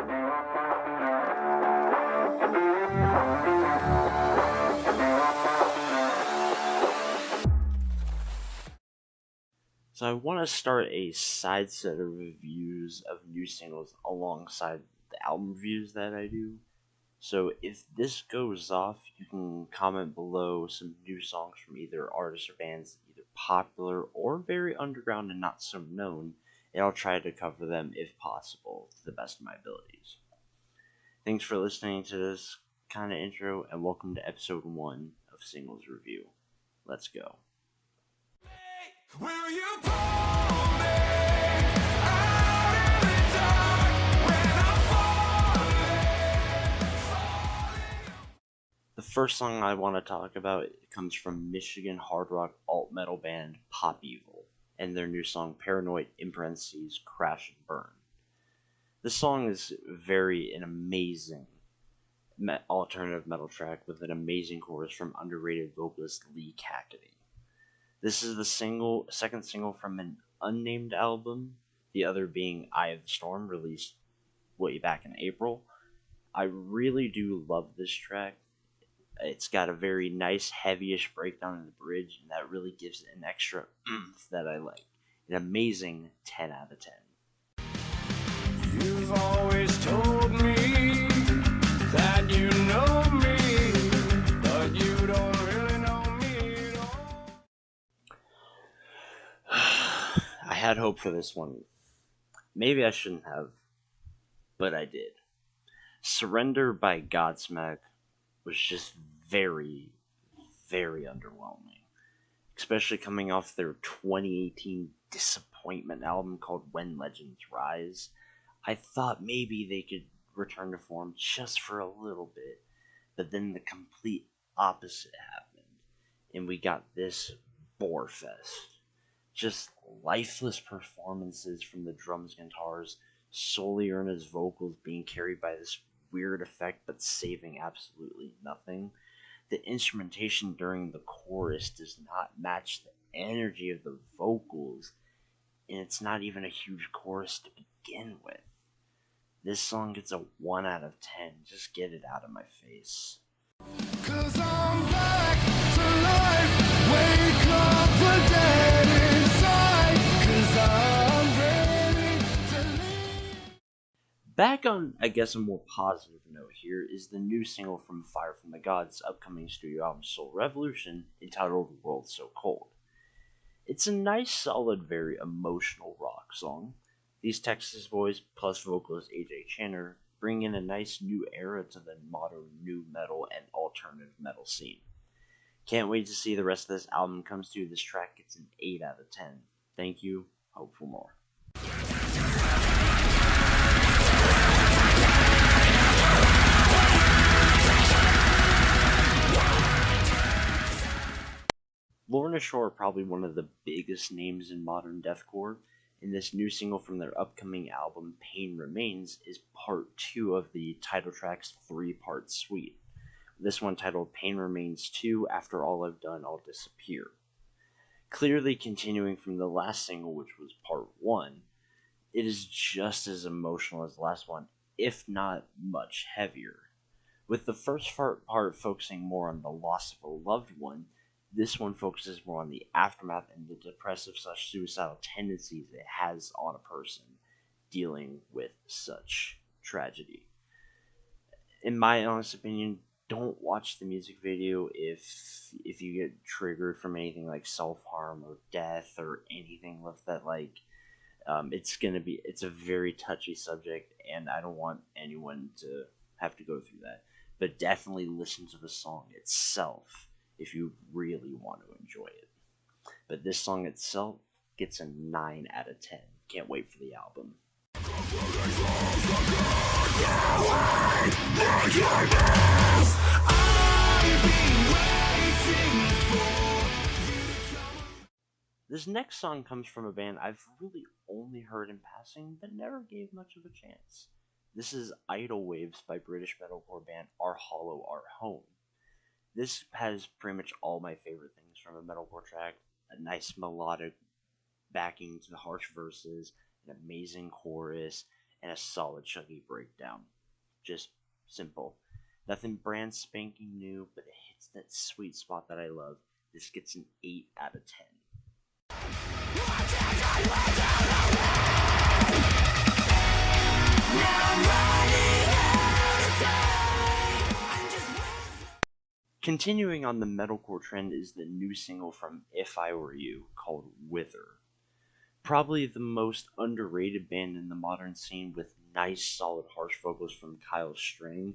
So I want to start a side set of reviews of new singles alongside the album reviews that I do. So if this goes off, you can comment below some new songs from either artists or bands, either popular or very underground and not so known, and I'll try to cover them if possible to the best of my abilities. Thanks for listening to this kind of intro, and welcome to episode 1 of Singles Review. Let's go. Will you pull me out in the dark when I'm falling? The first song I want to talk about comes from Michigan hard rock alt metal band Pop Evil and their new song Paranoid Crash and Burn. This song is an amazing alternative metal track with an amazing chorus from underrated vocalist Lee Cackety. This is the second single from an unnamed album, the other being Eye of the Storm, released way back in April. I really do love this track. It's got a very nice, heavyish breakdown in the bridge, and that really gives it an extra oomph that I like. An amazing 10 out of 10. You've always told me that you know me, but you don't really know me at all. I had hope for this one. Maybe I shouldn't have, but I did. Surrender by Godsmack was just very, very underwhelming. Especially coming off their 2018 disappointment album called When Legends Rise. I thought maybe they could return to form just for a little bit, but then the complete opposite happened, and we got this bore fest. Just lifeless performances from the drums and guitars, solely Erna's vocals being carried by this weird effect but saving absolutely nothing. The instrumentation during the chorus does not match the energy of the vocals, and it's not even a huge chorus to begin with. This song gets a 1 out of 10. Just get it out of my face. 'Cause I'm back to life. Wake up the dead inside. 'Cause I'm ready to leave. Back on, I guess, a more positive note here is the new single from Fire from the Gods' upcoming studio album Soul Revolution, entitled World So Cold. It's a nice, solid, very emotional rock song. These Texas boys, plus vocalist AJ Channer, bring in a nice new era to the modern new metal and alternative metal scene. Can't wait to see the rest of this album comes through. This track gets an 8 out of 10. Thank you. Hope for more. Lorna Shore are probably one of the biggest names in modern deathcore, and this new single from their upcoming album, Pain Remains, is part 2 of the title track's 3-part suite. This one titled Pain Remains 2, After All I've Done, I'll Disappear. Clearly continuing from the last single, which was part 1, it is just as emotional as the last one, if not much heavier. With the first part focusing more on the loss of a loved one, this one focuses more on the aftermath and the depressive/suicidal tendencies it has on a person dealing with such tragedy. In my honest opinion, don't watch the music video if you get triggered from anything like self-harm or death or anything with that. It's a very touchy subject, and I don't want anyone to have to go through that. But definitely listen to the song itself if you really want to enjoy it. But this song itself gets a 9 out of 10. Can't wait for the album. This next song comes from a band I've really only heard in passing, but never gave much of a chance. This is Idlewaves by British metalcore band Our Hollow, Our Home. This has pretty much all my favorite things from a metalcore track. A nice melodic backing to the harsh verses, an amazing chorus, and a solid chuggy breakdown. Just simple. Nothing brand spanking new, but it hits that sweet spot that I love. This gets an 8 out of 10. Continuing on the metalcore trend is the new single from If I Were You called Wither. Probably the most underrated band in the modern scene, with nice solid harsh vocals from Kyle String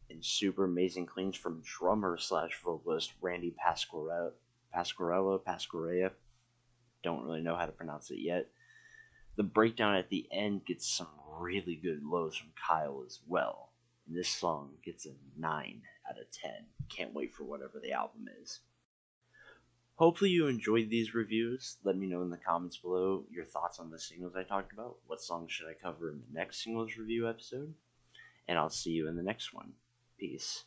and super amazing cleans from drummer slash vocalist Randy Pasquarella. Don't really know how to pronounce it yet. The breakdown at the end gets some really good lows from Kyle as well. And this song gets a 9 out of 10. Can't wait for whatever the album is. Hopefully you enjoyed these reviews. Let me know in the comments below your thoughts on the singles I talked about. What songs should I cover in the next singles review episode? And I'll see you in the next one. Peace.